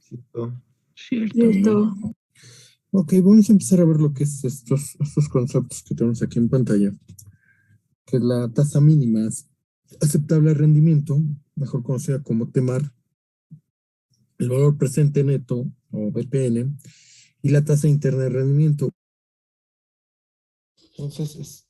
Cierto. Cierto. Ok, vamos a empezar a ver lo que es estos conceptos que tenemos aquí en pantalla, que es la tasa mínima aceptable de rendimiento, mejor conocida como TEMAR, el valor presente neto o BPN, y la tasa interna de rendimiento. Entonces,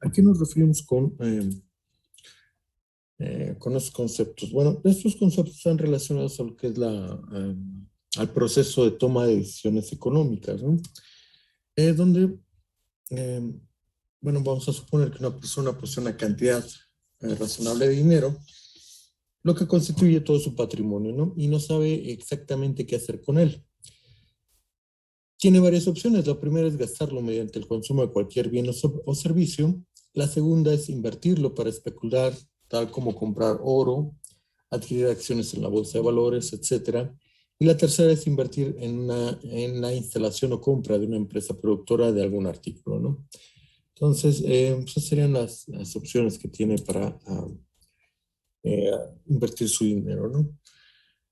¿a qué nos referimos con los conceptos? Bueno, estos conceptos están relacionados a lo que es al proceso de toma de decisiones económicas, ¿no? Donde, eh, bueno, vamos a suponer que una persona posee una cantidad razonable de dinero, lo que constituye todo su patrimonio, ¿no? Y no sabe exactamente qué hacer con él. Tiene varias opciones. La primera es gastarlo mediante el consumo de cualquier bien o servicio. La segunda es invertirlo para especular, tal como comprar oro, adquirir acciones en la bolsa de valores, etcétera. Y la tercera es invertir en la instalación o compra de una empresa productora de algún artículo, ¿no? Entonces, esas serían las opciones que tiene para eh, invertir su dinero, ¿no?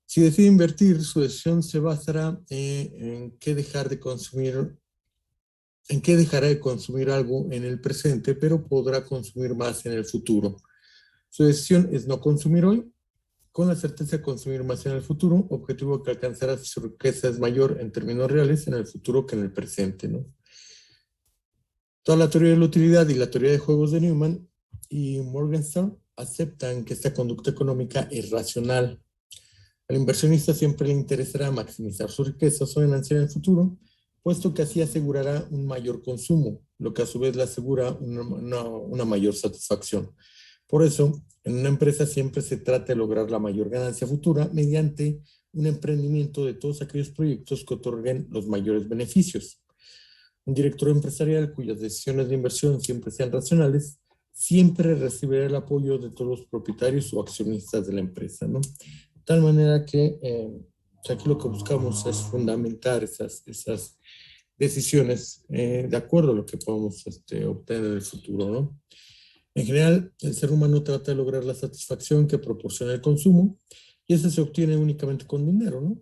Si decide invertir, su decisión se basará en qué dejará de consumir algo en el presente, pero podrá consumir más en el futuro. Su decisión es no consumir hoy, con la certeza de consumir más en el futuro, objetivo que alcanzará si su riqueza es mayor en términos reales en el futuro que en el presente, ¿no? Toda la teoría de la utilidad y la teoría de juegos de Newman y Morgenstern aceptan que esta conducta económica es racional. Al inversionista siempre le interesará maximizar su riqueza o ganancia en el futuro, puesto que así asegurará un mayor consumo, lo que a su vez le asegura una mayor satisfacción. Por eso, en una empresa siempre se trata de lograr la mayor ganancia futura mediante un emprendimiento de todos aquellos proyectos que otorguen los mayores beneficios. Un director empresarial cuyas decisiones de inversión siempre sean racionales, siempre recibirá el apoyo de todos los propietarios o accionistas de la empresa, ¿no? De tal manera que aquí lo que buscamos es fundamentar esas decisiones de acuerdo a lo que podemos obtener en el futuro, ¿no? En general, el ser humano trata de lograr la satisfacción que proporciona el consumo y eso se obtiene únicamente con dinero, ¿no?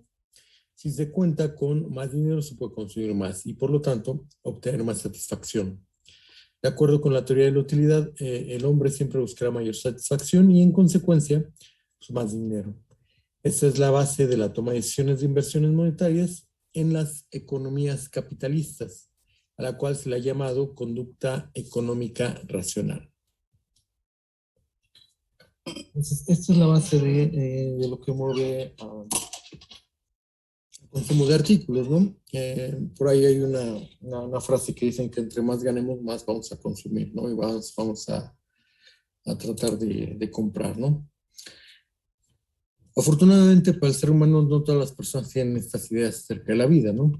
Si se cuenta con más dinero, se puede consumir más y por lo tanto obtener más satisfacción. De acuerdo con la teoría de la utilidad, el hombre siempre buscará mayor satisfacción y en consecuencia, pues, más dinero. Esa es la base de la toma de decisiones de inversiones monetarias en las economías capitalistas, a la cual se le ha llamado conducta económica racional. Entonces, esta es la base de lo que mueve el consumo de artículos, ¿no? Por ahí hay una frase que dicen que entre más ganemos, más vamos a consumir, ¿no? Y vamos a tratar de comprar, ¿no? Afortunadamente para el ser humano no todas las personas tienen estas ideas acerca de la vida, ¿no?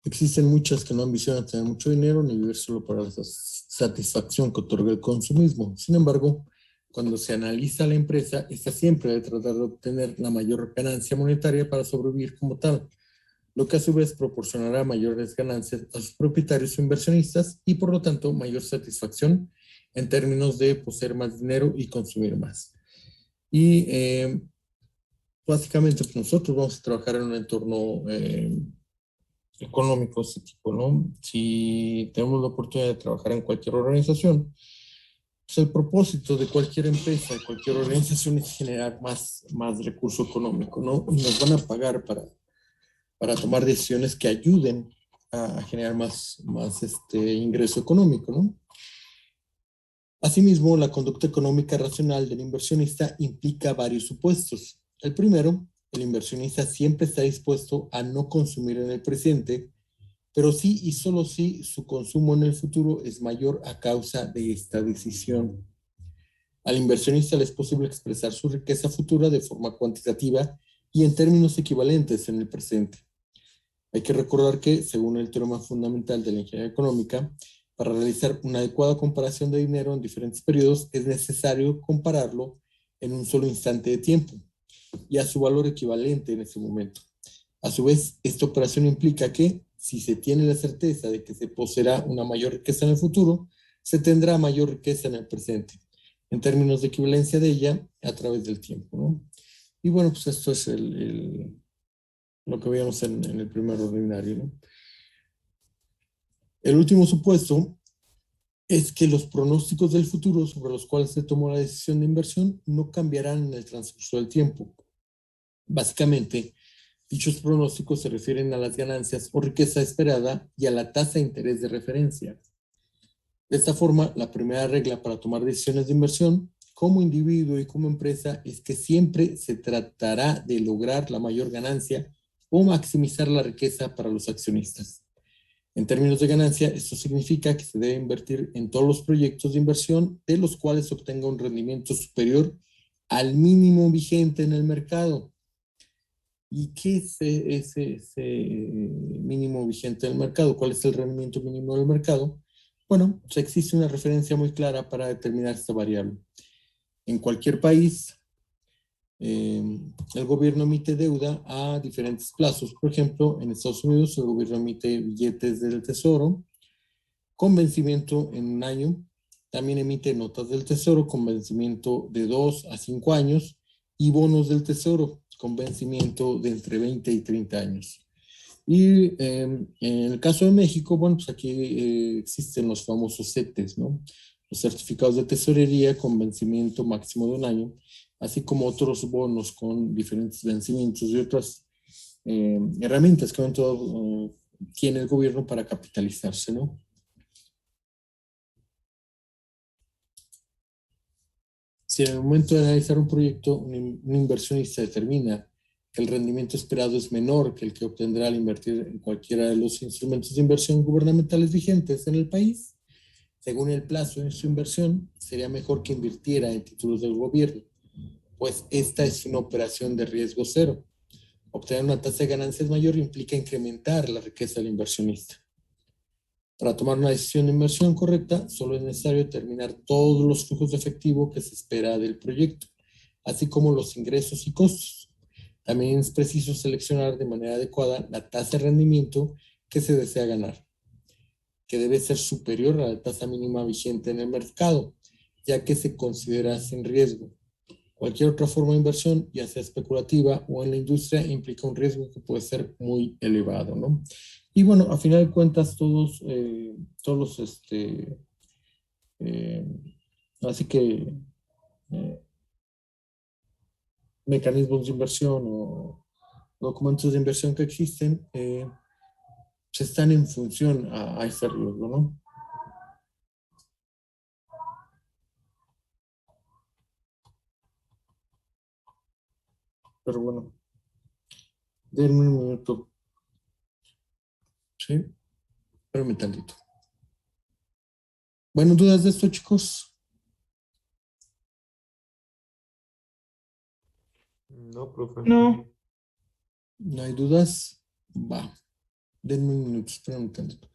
Existen muchas que no ambicionan tener mucho dinero ni vivir solo para la satisfacción que otorga el consumismo. Sin embargo, cuando se analiza la empresa, esta siempre debe tratar de obtener la mayor ganancia monetaria para sobrevivir como tal, lo que a su vez proporcionará mayores ganancias a sus propietarios o inversionistas y por lo tanto mayor satisfacción en términos de poseer más dinero y consumir más. Y básicamente pues nosotros vamos a trabajar en un entorno económico de este tipo, ¿no? Si tenemos la oportunidad de trabajar en cualquier organización, pues el propósito de cualquier empresa, de cualquier organización es generar más recurso económico, ¿no? Y nos van a pagar para tomar decisiones que ayuden a generar más ingreso económico, ¿no? Asimismo, la conducta económica racional del inversionista implica varios supuestos. El primero, el inversionista siempre está dispuesto a no consumir en el presente, pero sí y solo si su consumo en el futuro es mayor a causa de esta decisión. Al inversionista le es posible expresar su riqueza futura de forma cuantitativa y en términos equivalentes en el presente. Hay que recordar que, según el teorema fundamental de la ingeniería económica, Para realizar una adecuada comparación de dinero en diferentes periodos es necesario compararlo en un solo instante de tiempo y a su valor equivalente en ese momento. A su vez, esta operación implica que, si se tiene la certeza de que se poseerá una mayor riqueza en el futuro, se tendrá mayor riqueza en el presente, en términos de equivalencia de ella a través del tiempo, ¿no? Y bueno, pues esto es lo que veíamos en el primer ordinario, ¿no? El último supuesto es que los pronósticos del futuro sobre los cuales se tomó la decisión de inversión no cambiarán en el transcurso del tiempo. Básicamente, dichos pronósticos se refieren a las ganancias o riqueza esperada y a la tasa de interés de referencia. De esta forma, la primera regla para tomar decisiones de inversión como individuo y como empresa es que siempre se tratará de lograr la mayor ganancia o maximizar la riqueza para los accionistas. En términos de ganancia, esto significa que se debe invertir en todos los proyectos de inversión de los cuales se obtenga un rendimiento superior al mínimo vigente en el mercado. ¿Y qué es ese mínimo vigente del mercado? ¿Cuál es el rendimiento mínimo del mercado? Bueno, pues existe una referencia muy clara para determinar esta variable. En cualquier país, el gobierno emite deuda a diferentes plazos. Por ejemplo, en Estados Unidos el gobierno emite billetes del tesoro con vencimiento en un año. También emite notas del tesoro con vencimiento de 2 a 5 años y bonos del tesoro con vencimiento de entre 20 y 30 años. Y en el caso de México, bueno, pues aquí existen los famosos CETES, ¿no? Los certificados de tesorería con vencimiento máximo de un año, así como otros bonos con diferentes vencimientos y otras herramientas que tiene el gobierno para capitalizarse, ¿no? Si en el momento de analizar un proyecto, un inversionista determina que el rendimiento esperado es menor que el que obtendrá al invertir en cualquiera de los instrumentos de inversión gubernamentales vigentes en el país, según el plazo de su inversión, sería mejor que invirtiera en títulos del gobierno, pues esta es una operación de riesgo cero. Obtener una tasa de ganancias mayor implica incrementar la riqueza del inversionista. Para tomar una decisión de inversión correcta, solo es necesario determinar todos los flujos de efectivo que se espera del proyecto, así como los ingresos y costos. También es preciso seleccionar de manera adecuada la tasa de rendimiento que se desea ganar, que debe ser superior a la tasa mínima vigente en el mercado, ya que se considera sin riesgo. Cualquier otra forma de inversión, ya sea especulativa o en la industria, implica un riesgo que puede ser muy elevado, ¿no? Y bueno, a final de cuentas, todos los, eh, así que eh, mecanismos de inversión o documentos de inversión que existen, se están en función a ese riesgo, ¿no? Pero bueno, denme un minuto, ¿sí? Espérame tantito. Bueno, ¿dudas de esto, chicos? No, profe. No. ¿No hay dudas? Va, denme un minuto, espérame tantito.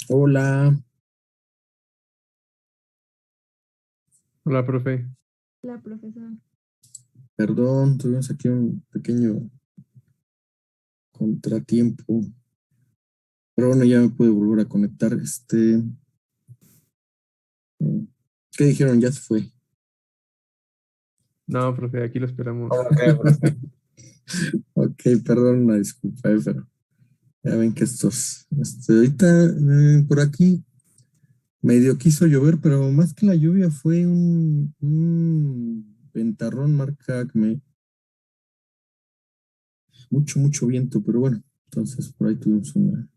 Hola, Hola, profe. La profesora. perdón, tuvimos aquí un pequeño contratiempo, pero bueno, ya me pude volver a conectar. ¿Qué dijeron? Ya se fue. No, profe, aquí lo esperamos. Ok, profe. Ok, perdón, una disculpa, pero ya ven que ahorita por aquí medio quiso llover, pero más que la lluvia fue un ventarrón marca Acme, mucho viento, pero bueno, entonces por ahí tuvimos un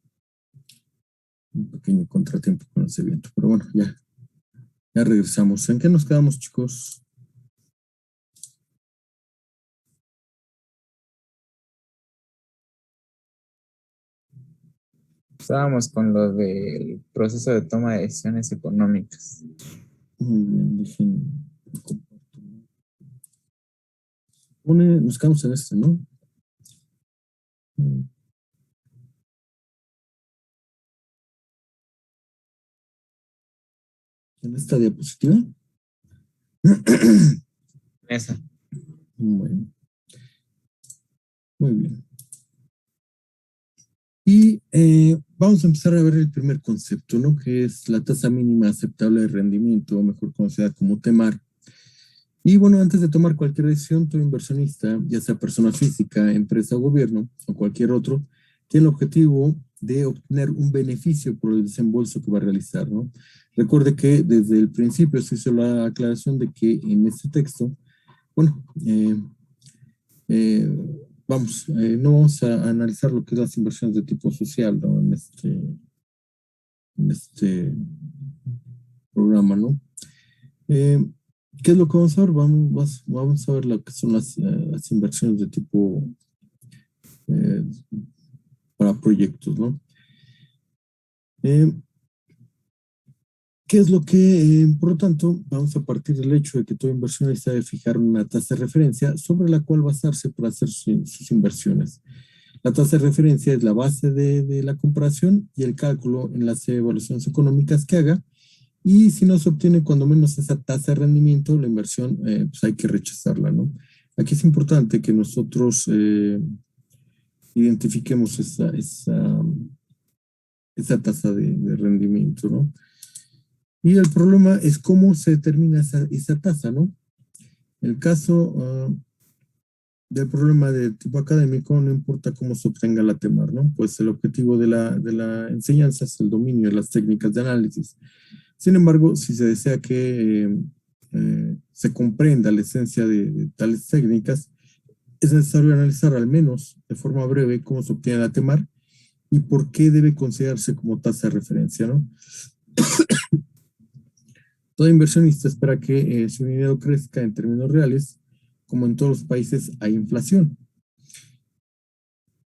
pequeño contratiempo con ese viento, pero bueno, ya regresamos. ¿En qué nos quedamos, chicos? Estábamos con lo del proceso de toma de decisiones económicas. Muy bien, nos quedamos en ¿no? En esta diapositiva. Esa. Bueno, muy bien. Y vamos a empezar a ver el primer concepto, ¿no? Que es la tasa mínima aceptable de rendimiento, o mejor conocida como TEMAR. Y bueno, antes de tomar cualquier decisión, todo inversionista, ya sea persona física, empresa o gobierno, o cualquier otro, tiene el objetivo de obtener un beneficio por el desembolso que va a realizar, ¿no? Recuerde que desde el principio se hizo la aclaración de que en este texto, bueno, eh, no vamos a analizar lo que es las inversiones de tipo social, ¿no? En este programa, ¿no? ¿Qué es lo que vamos a ver? Vamos a ver lo que son las inversiones de tipo eh, para proyectos, ¿no? Eh, ¿Qué es lo que, por lo tanto, vamos a partir del hecho de que toda inversionista debe fijar una tasa de referencia sobre la cual basarse para hacer sus inversiones? La tasa de referencia es la base de la comparación y el cálculo en las evaluaciones económicas que haga. Y si no se obtiene cuando menos esa tasa de rendimiento, la inversión, pues hay que rechazarla, ¿no? Aquí es importante que nosotros identifiquemos esa tasa de rendimiento, ¿no? Y el problema es cómo se determina esa tasa, ¿no? El caso del problema de tipo académico, no importa cómo se obtenga la TEMAR, ¿no? Pues el objetivo de la enseñanza es el dominio de las técnicas de análisis. Sin embargo, si se desea que se comprenda la esencia de tales técnicas, es necesario analizar al menos de forma breve cómo se obtiene la TEMAR y por qué debe considerarse como tasa de referencia, ¿no? Todo inversionista espera que su dinero crezca en términos reales, como en todos los países hay inflación.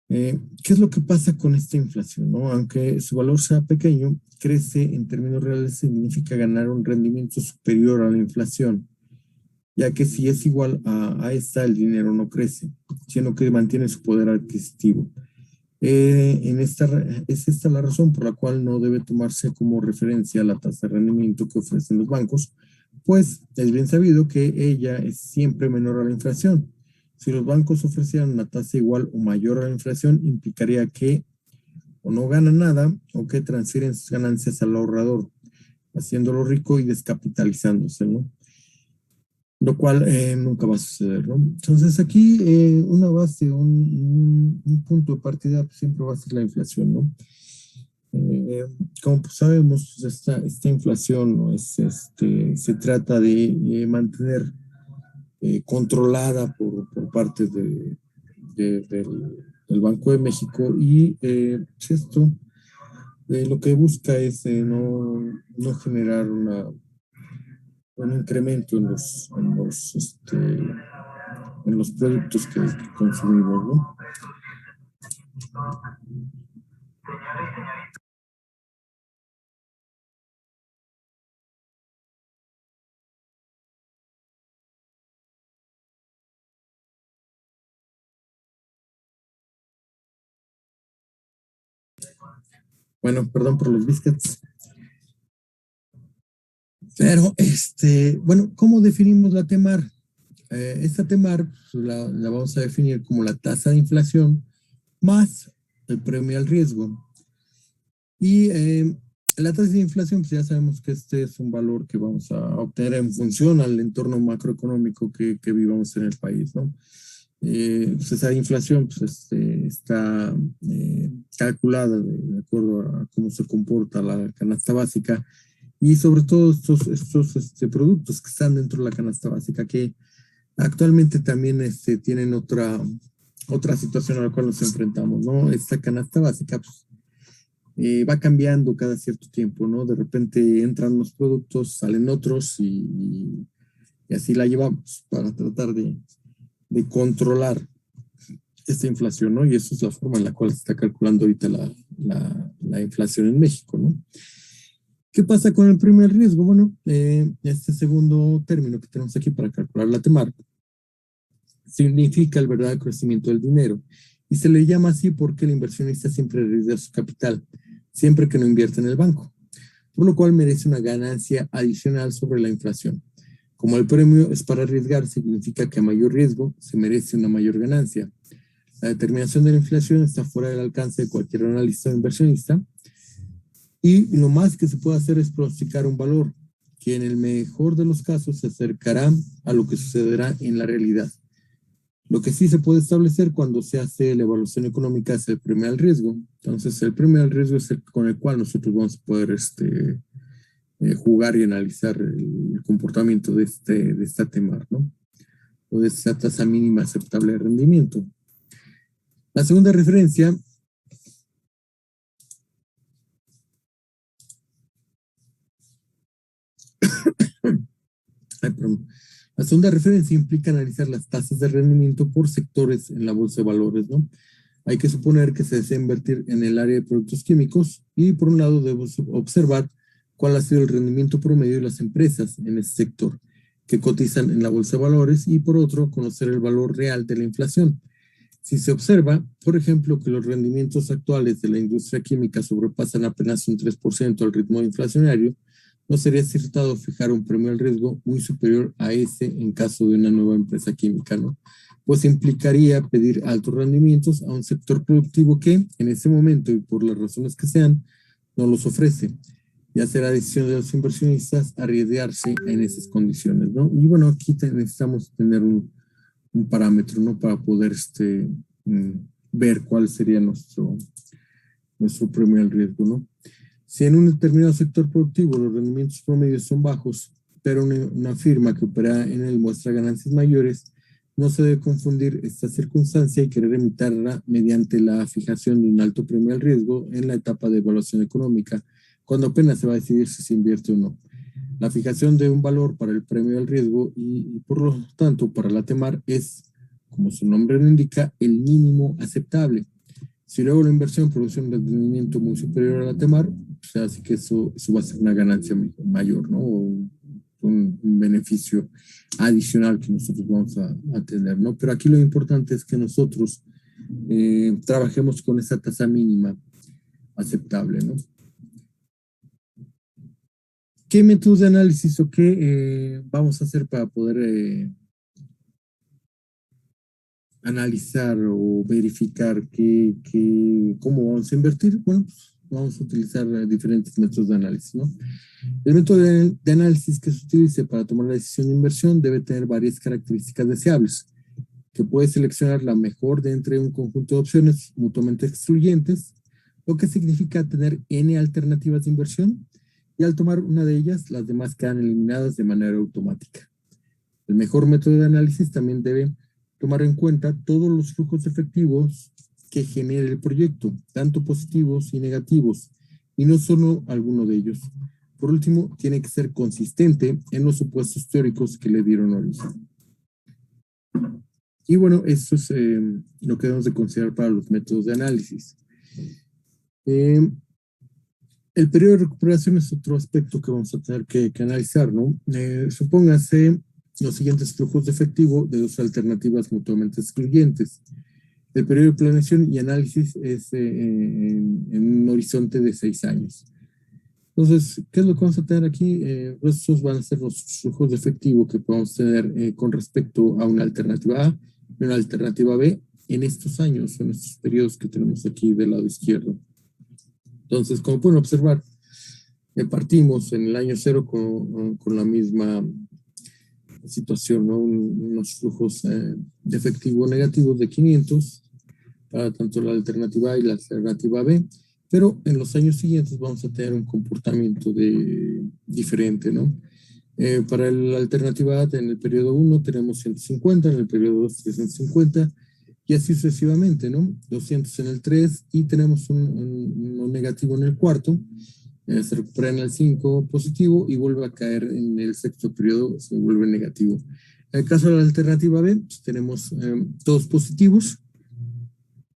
¿Qué es lo que pasa con esta inflación, no? Aunque su valor sea pequeño, crece en términos reales significa ganar un rendimiento superior a la inflación, ya que si es igual a esta, el dinero no crece, sino que mantiene su poder adquisitivo. Es esta la razón por la cual no debe tomarse como referencia la tasa de rendimiento que ofrecen los bancos, pues es bien sabido que ella es siempre menor a la inflación. Si los bancos ofrecieran una tasa igual o mayor a la inflación, implicaría que o no ganan nada o que transfieren sus ganancias al ahorrador, haciéndolo rico y descapitalizándose, ¿no? Lo cual nunca va a suceder, ¿no? Entonces aquí una base, un punto de partida pues, siempre va a ser la inflación, ¿no? Eh, como pues, sabemos, esta inflación ¿no? Se trata de mantener controlada por parte del Banco de México y pues, esto lo que busca es no generar un incremento en los productos que consumimos, ¿no? Bueno, perdón por los biscuits. Pero, bueno, ¿cómo definimos la TEMAR? Esta TEMAR pues, la vamos a definir como la tasa de inflación más el premio al riesgo. Y la tasa de inflación, pues ya sabemos que este es un valor que vamos a obtener en función al entorno macroeconómico que vivamos en el país, ¿no? Pues esa inflación pues, está calculada de acuerdo a cómo se comporta la canasta básica y sobre todo estos productos que están dentro de la canasta básica, que actualmente también tienen otra situación a la cual nos enfrentamos, ¿no? Esta canasta básica pues, va cambiando cada cierto tiempo, ¿no? De repente entran los productos, salen otros y así la llevamos para tratar de controlar esta inflación, ¿no? Y esa es la forma en la cual se está calculando ahorita la inflación en México, ¿no? ¿Qué pasa con el primer riesgo? Bueno, este segundo término que tenemos aquí para calcular la TEMAR significa el verdadero crecimiento del dinero y se le llama así porque el inversionista siempre arriesga su capital, siempre que no invierte en el banco, por lo cual merece una ganancia adicional sobre la inflación. Como el premio es para arriesgar, significa que a mayor riesgo se merece una mayor ganancia. La determinación de la inflación está fuera del alcance de cualquier analista o inversionista y lo más que se puede hacer es pronosticar un valor que en el mejor de los casos se acercará a lo que sucederá en la realidad. Lo que sí se puede establecer cuando se hace la evaluación económica es el premio al riesgo. Entonces, el premio al riesgo es el con el cual nosotros vamos a poder jugar y analizar el comportamiento de esta TEMAR, ¿no? O de esta tasa mínima aceptable de rendimiento. La segunda referencia la segunda referencia implica analizar las tasas de rendimiento por sectores en la bolsa de valores, ¿no? Hay que suponer que se desea invertir en el área de productos químicos y por un lado debemos observar cuál ha sido el rendimiento promedio de las empresas en ese sector que cotizan en la bolsa de valores y por otro conocer el valor real de la inflación. Si se observa, por ejemplo, que los rendimientos actuales de la industria química sobrepasan apenas un 3% al ritmo inflacionario, no sería acertado fijar un premio al riesgo muy superior a ese en caso de una nueva empresa química, ¿no? Pues implicaría pedir altos rendimientos a un sector productivo que, en ese momento y por las razones que sean, no los ofrece. Ya será decisión de los inversionistas arriesgarse en esas condiciones, ¿no? Y bueno, aquí necesitamos tener un parámetro, ¿no? Para poder ver cuál sería nuestro premio al riesgo, ¿no? Si en un determinado sector productivo los rendimientos promedios son bajos, pero una firma que opera en él muestra ganancias mayores, no se debe confundir esta circunstancia y querer imitarla mediante la fijación de un alto premio al riesgo en la etapa de evaluación económica, cuando apenas se va a decidir si se invierte o no. La fijación de un valor para el premio al riesgo y por lo tanto para la TEMAR es, como su nombre lo indica, el mínimo aceptable. Si luego la inversión produce un rendimiento muy superior a la TEMAR, pues así que eso va a ser una ganancia mayor, ¿no? O un beneficio adicional que nosotros vamos a tener, ¿no? Pero aquí lo importante es que nosotros trabajemos con esa tasa mínima aceptable, ¿no? ¿Qué métodos de análisis o qué vamos a hacer para poder analizar o verificar cómo vamos a invertir? Bueno, pues vamos a utilizar diferentes métodos de análisis, ¿no? El método de análisis que se utilice para tomar la decisión de inversión debe tener varias características deseables, que puede seleccionar la mejor de entre un conjunto de opciones mutuamente excluyentes, lo que significa tener N alternativas de inversión, y al tomar una de ellas, las demás quedan eliminadas de manera automática. El mejor método de análisis también debe tomar en cuenta todos los flujos efectivos que genere el proyecto, tanto positivos y negativos, y no solo alguno de ellos. Por último, tiene que ser consistente en los supuestos teóricos que le dieron origen. Y bueno, eso es lo que debemos de considerar para los métodos de análisis. El periodo de recuperación es otro aspecto que vamos a tener que analizar, ¿no? Supóngase los siguientes flujos de efectivo de dos alternativas mutuamente excluyentes. El periodo de planeación y análisis es en un horizonte de 6 años. Entonces, ¿qué es lo que vamos a tener aquí? Pues esos van a ser los flujos de efectivo que podemos tener con respecto a una alternativa A y una alternativa B en estos años, en estos periodos que tenemos aquí del lado izquierdo. Entonces, como pueden observar, partimos en el año 0 con la misma situación, ¿no? Unos flujos de efectivo negativos de 500 para tanto la alternativa A y la alternativa B, pero en los años siguientes vamos a tener un comportamiento diferente, ¿no? Para la alternativa A en el periodo 1 tenemos 150, en el periodo 2 350 y así sucesivamente, ¿no? 200 en el 3 y tenemos uno negativo en el cuarto, se recupera en el 5 positivo y vuelve a caer en el sexto periodo, se vuelve negativo. En el caso de la alternativa B, pues tenemos todos positivos,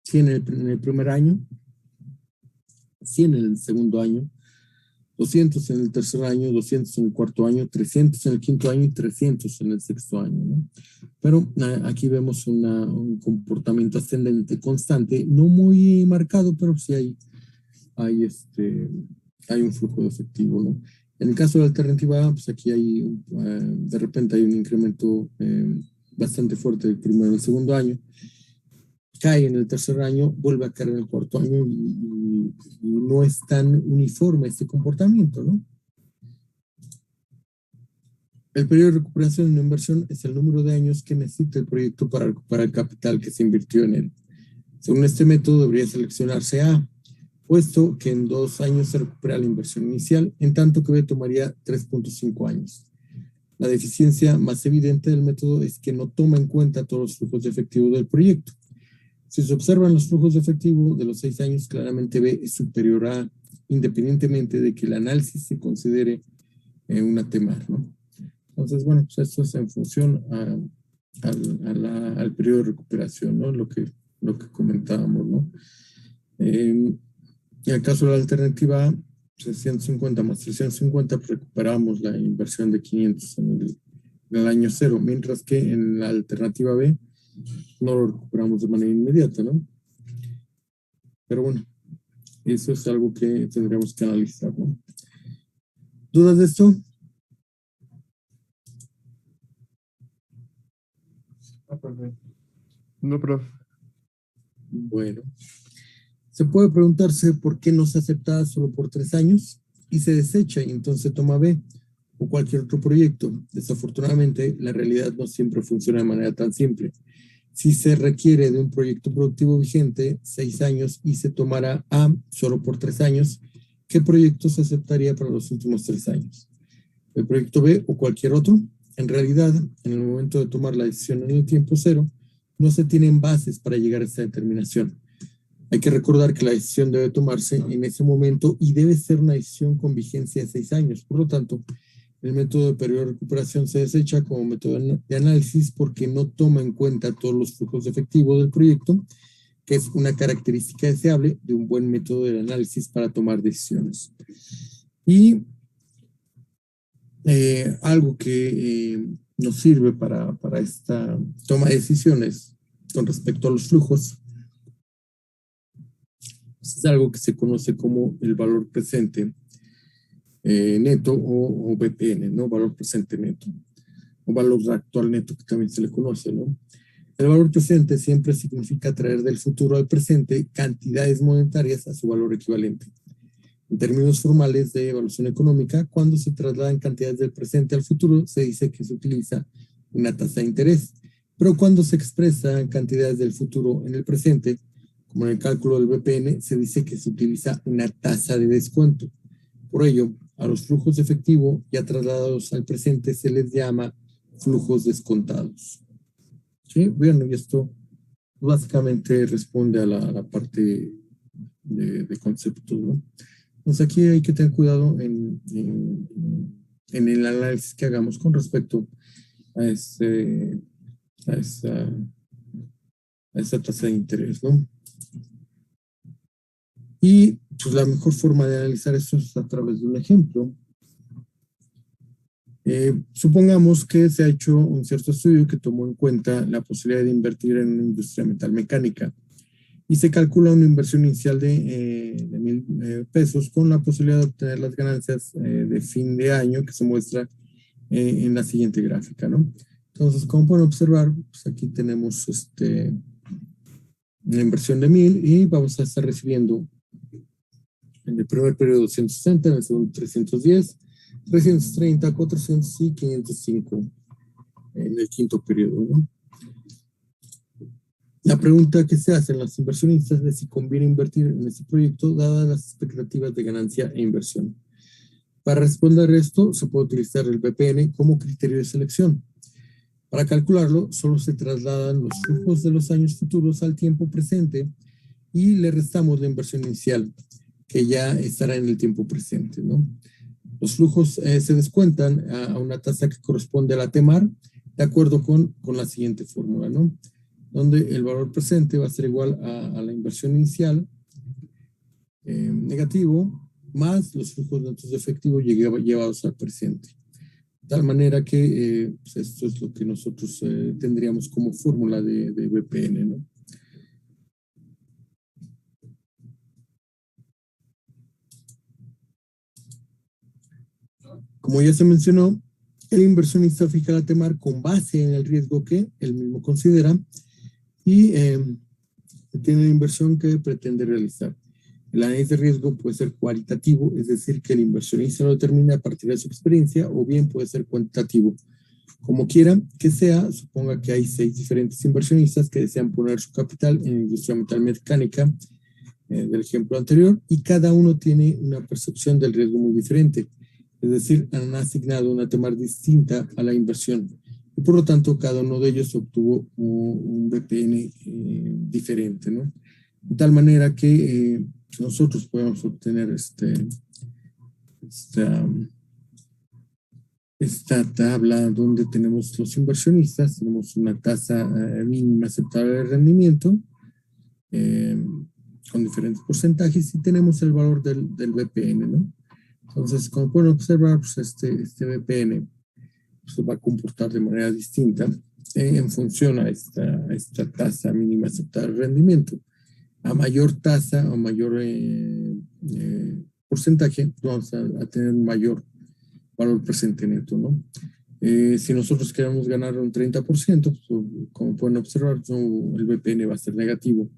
100 en el primer año, 100 en el segundo año, 200 en el tercer año, 200 en el cuarto año, 300 en el quinto año y 300 en el sexto año, ¿no? Pero aquí vemos un comportamiento ascendente constante, no muy marcado, pero sí hay un flujo de efectivo, ¿no? En el caso de la alternativa A, pues aquí de repente hay un incremento bastante fuerte del primero y el segundo año, cae en el tercer año, vuelve a caer en el cuarto año y no es tan uniforme este comportamiento, ¿no? El periodo de recuperación de una inversión es el número de años que necesita el proyecto para recuperar el capital que se invirtió en él. Según este método, debería seleccionarse A, puesto que en 2 años se recupera la inversión inicial, en tanto que B tomaría 3.5 años. La deficiencia más evidente del método es que no toma en cuenta todos los flujos de efectivo del proyecto. Si se observan los flujos de efectivo de los 6 años, claramente B es superior a A, independientemente de que el análisis se considere una TEMAR, ¿no? Entonces, bueno, pues esto es en función al periodo de recuperación, ¿no? Lo que comentábamos, ¿no? En el caso de la alternativa A, 650 más 350, pues recuperamos la inversión de 500 en el año 0, mientras que en la alternativa B no lo recuperamos de manera inmediata, ¿no? Pero bueno, eso es algo que tendríamos que analizar, ¿no? ¿Dudas de esto? No, profe. Bueno. Se puede preguntarse por qué no se acepta solo por 3 años y se desecha y entonces se toma B o cualquier otro proyecto. Desafortunadamente, la realidad no siempre funciona de manera tan simple. Si se requiere de un proyecto productivo vigente, 6 años, y se tomara A solo por 3 años, ¿qué proyecto se aceptaría para los últimos 3 años? ¿El proyecto B o cualquier otro? En realidad, en el momento de tomar la decisión en el tiempo cero, no se tienen bases para llegar a esta determinación. Hay que recordar que la decisión debe tomarse en ese momento y debe ser una decisión con vigencia de 6 años. Por lo tanto, el método de periodo de recuperación se desecha como método de análisis porque no toma en cuenta todos los flujos de efectivo del proyecto, que es una característica deseable de un buen método de análisis para tomar decisiones. Y algo que nos sirve para esta toma de decisiones con respecto a los flujos es algo que se conoce como el valor presente neto o BPN, ¿no? Valor presente neto, o valor actual neto, que también se le conoce, ¿no? El valor presente siempre significa traer del futuro al presente cantidades monetarias a su valor equivalente. En términos formales de evaluación económica, cuando se trasladan cantidades del presente al futuro, se dice que se utiliza una tasa de interés. Pero cuando se expresan cantidades del futuro en el presente, como en el cálculo del BPN, se dice que se utiliza una tasa de descuento. Por ello, a los flujos de efectivo ya trasladados al presente se les llama flujos descontados. ¿Sí? Bueno, y esto básicamente responde a la parte de conceptos, ¿no? Entonces aquí hay que tener cuidado en el análisis que hagamos con respecto a esa tasa de interés, ¿no? Y pues la mejor forma de analizar esto es a través de un ejemplo. Supongamos que se ha hecho un cierto estudio que tomó en cuenta la posibilidad de invertir en una industria metalmecánica y se calcula una inversión inicial de 1,000 pesos con la posibilidad de obtener las ganancias de fin de año que se muestra en la siguiente gráfica, ¿no? Entonces, como pueden observar, pues aquí tenemos una inversión de 1,000 y vamos a estar recibiendo en el primer periodo 260, en el segundo 310, 330, 400 y 505 en el quinto periodo, ¿no? La pregunta que se hace en las inversionistas es si conviene invertir en este proyecto dadas las expectativas de ganancia e inversión. Para responder esto, se puede utilizar el BPN como criterio de selección. Para calcularlo, solo se trasladan los flujos de los años futuros al tiempo presente y le restamos la inversión inicial, que ya estará en el tiempo presente, ¿no? Los flujos se descuentan a una tasa que corresponde a la TEMAR, de acuerdo con la siguiente fórmula, ¿no? Donde el valor presente va a ser igual a la inversión inicial negativo más los flujos netos de efectivo llevados al presente. De tal manera que pues esto es lo que nosotros tendríamos como fórmula de BPN, ¿no? Como ya se mencionó, el inversionista fija la TEMAR con base en el riesgo que él mismo considera y tiene la inversión que pretende realizar. El análisis de riesgo puede ser cualitativo, es decir, que el inversionista lo determina a partir de su experiencia, o bien puede ser cuantitativo. Como quiera que sea, suponga que hay 6 diferentes inversionistas que desean poner su capital en la industria metalmecánica del ejemplo anterior, y cada uno tiene una percepción del riesgo muy diferente. Es decir, han asignado una TEMAR distinta a la inversión. Y por lo tanto, cada uno de ellos obtuvo un BPN diferente, ¿no? De tal manera que nosotros podemos obtener esta tabla donde tenemos los inversionistas, tenemos una tasa mínima aceptable de rendimiento con diferentes porcentajes y tenemos el valor del BPN, ¿no? Entonces, como pueden observar, pues este BPN se va a comportar de manera distinta en función a esta tasa mínima aceptable de rendimiento. A mayor tasa o mayor porcentaje, vamos a tener un mayor valor presente neto, ¿no? Si nosotros queremos ganar un 30%, pues, como pueden observar, el BPN va a ser negativo.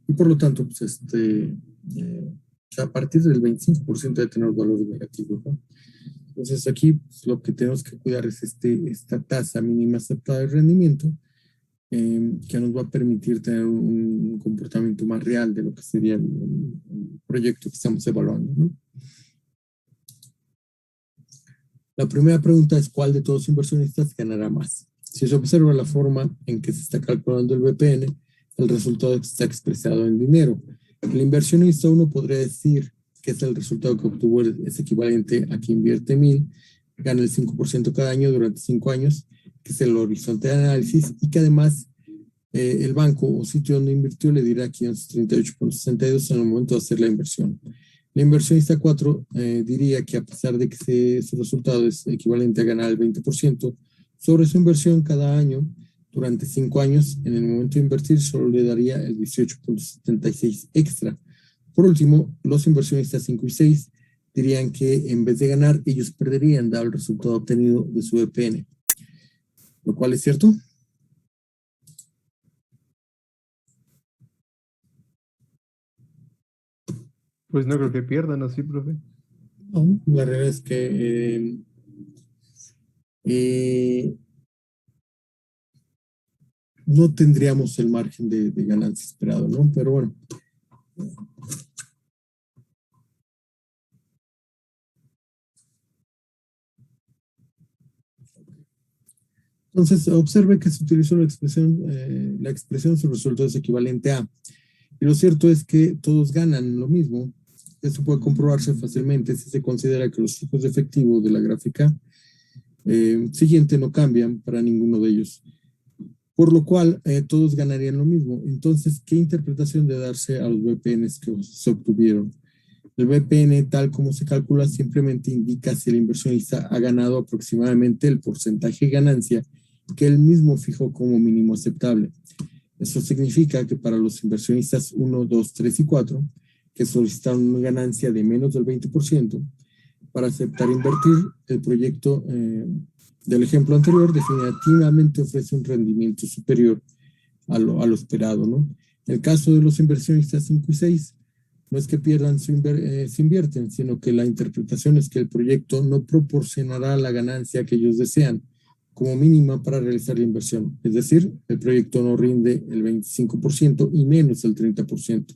Y por lo tanto, pues a partir del 25% de tener valores negativos, ¿no? Entonces aquí pues, lo que tenemos que cuidar es esta tasa mínima aceptada de rendimiento que nos va a permitir tener un comportamiento más real de lo que sería el proyecto que estamos evaluando, ¿no? La primera pregunta es ¿cuál de todos los inversionistas ganará más? Si se observa la forma en que se está calculando el BPN, el resultado está expresado en dinero. El inversionista 1 podría decir que es el resultado que obtuvo es equivalente a que invierte 1,000, gana el 5% cada año durante 5 años, que es el horizonte de análisis, y que además el banco o sitio donde invirtió le dirá 538.62 en el momento de hacer la inversión. La inversionista 4 diría que a pesar de que su resultado es equivalente a ganar el 20% sobre su inversión cada año durante 5 años, en el momento de invertir solo le daría el 18.76 extra. Por último, los inversionistas 5 y 6 dirían que en vez de ganar, ellos perderían dado el resultado obtenido de su BPN. ¿Lo cual es cierto? Pues no creo que pierdan así, profe. No, la realidad es que no tendríamos el margen de ganancia esperado, ¿no? Pero bueno. Entonces, observe que se utilizó la expresión su resultado es equivalente a. Y lo cierto es que todos ganan lo mismo. Esto puede comprobarse fácilmente si se considera que los flujos de efectivo de la gráfica siguiente no cambian para ninguno de ellos. Por lo cual, todos ganarían lo mismo. Entonces, ¿qué interpretación de darse a los VPNs que se obtuvieron? El BPN, tal como se calcula, simplemente indica si el inversionista ha ganado aproximadamente el porcentaje de ganancia que él mismo fijó como mínimo aceptable. Eso significa que para los inversionistas 1, 2, 3 y 4, que solicitaron una ganancia de menos del 20%, para aceptar invertir, el proyecto del ejemplo anterior definitivamente ofrece un rendimiento superior a lo esperado, ¿no? En el caso de los inversionistas 5 y 6, no es que pierdan se invierten, sino que la interpretación es que el proyecto no proporcionará la ganancia que ellos desean como mínima para realizar la inversión. Es decir, el proyecto no rinde el 25% y menos el 30%.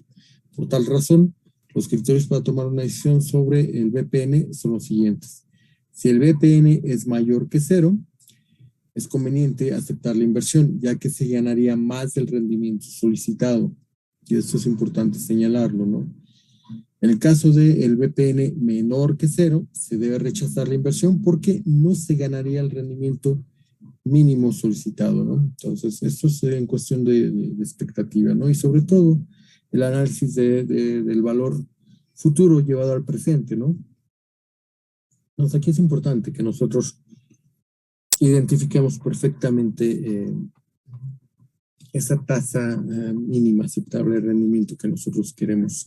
Por tal razón, los criterios para tomar una decisión sobre el BPN son los siguientes. Si el BPN es mayor que 0, es conveniente aceptar la inversión, ya que se ganaría más del rendimiento solicitado. Y esto es importante señalarlo, ¿no? En el caso del BPN menor que 0, se debe rechazar la inversión porque no se ganaría el rendimiento mínimo solicitado, ¿no? Entonces, esto es en cuestión de expectativa, ¿no? Y sobre todo, el análisis del valor futuro llevado al presente, ¿no? Entonces, aquí es importante que nosotros identifiquemos perfectamente esa tasa mínima aceptable de rendimiento que nosotros queremos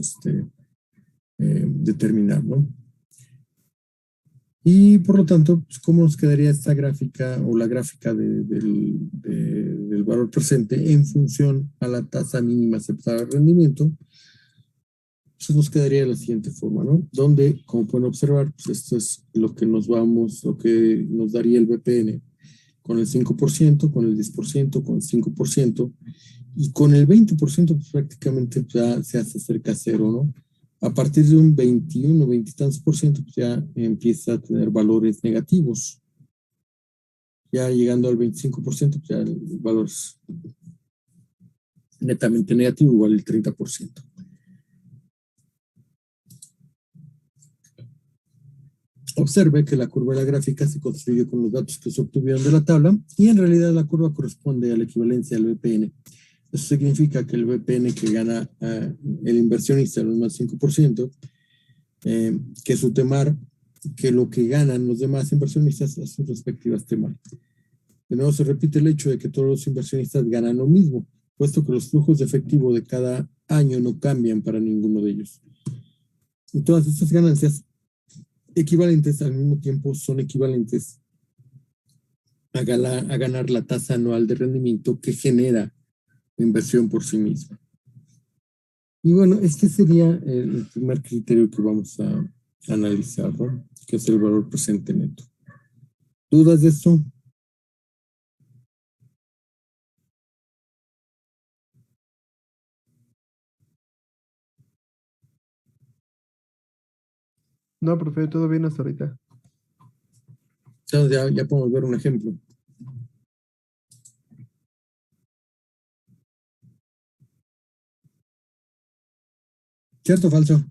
determinar, ¿no? Y por lo tanto, pues, ¿cómo nos quedaría esta gráfica o la gráfica del valor presente en función a la tasa mínima aceptable de rendimiento? Pues nos quedaría de la siguiente forma, ¿no? Donde, como pueden observar, pues esto es lo que nos daría el BPN con el 5%, con el 10%, con el 5%, y con el 20% pues prácticamente ya se hace cerca a 0, ¿no? A partir de un 21, 20 y tantos por ciento, pues ya empieza a tener valores negativos. Ya llegando al 25%, pues ya el valor es netamente negativo, igual el 30%. Observe que la curva de la gráfica se construye con los datos que se obtuvieron de la tabla y en realidad la curva corresponde a la equivalencia del BPN. Eso significa que el BPN que gana el inversionista en más 5%, que su temar, que lo que ganan los demás inversionistas a sus respectivas temar. De nuevo se repite el hecho de que todos los inversionistas ganan lo mismo, puesto que los flujos de efectivo de cada año no cambian para ninguno de ellos. Y todas estas ganancias equivalentes al mismo tiempo son equivalentes a ganar la tasa anual de rendimiento que genera la inversión por sí misma. Y bueno, este sería el primer criterio que vamos a analizar, ¿no? Que es el valor presente neto. ¿Dudas de esto? No, profe, todo bien hasta ahorita. Entonces ya podemos ver un ejemplo. ¿Cierto o falso?